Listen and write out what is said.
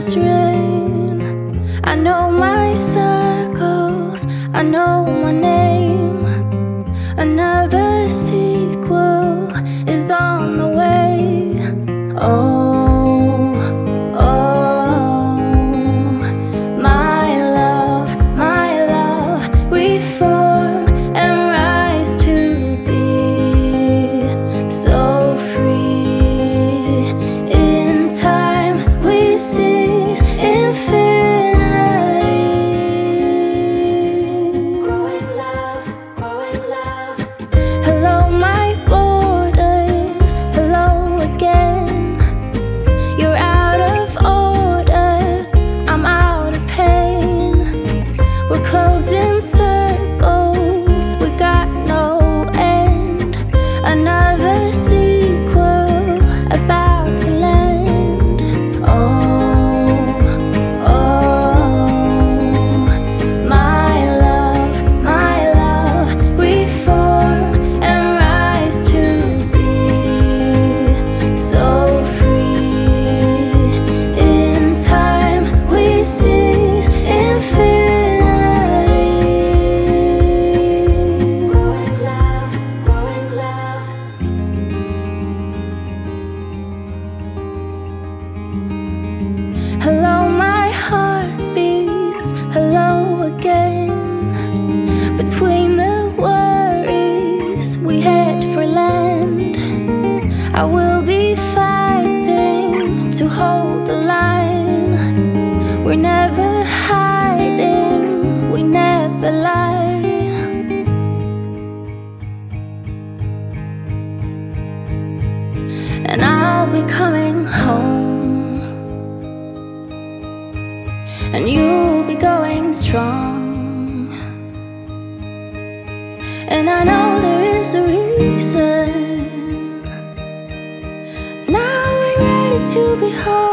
this rain. I know my circles, I know my name. Another sequel is on the way. Oh, oh, my love, reform and rise to be so free. In time we seize infinity. Growing love, growing love. Hello my borders, hello again. You're out of order, I'm out of pain. We're closing circles, we got no end. Another sequel about to land. Oh, oh, my love, reform and rise to be so free. In time we seize infinity. Growing love, growing love. Hello my heartbeats, hello again. Between the worries we head for land. I will be fighting to hold the line. We're never hiding, we never lie. And I'll be coming home, and you'll be going strong. And I know there is a reason. Now we're ready to be home.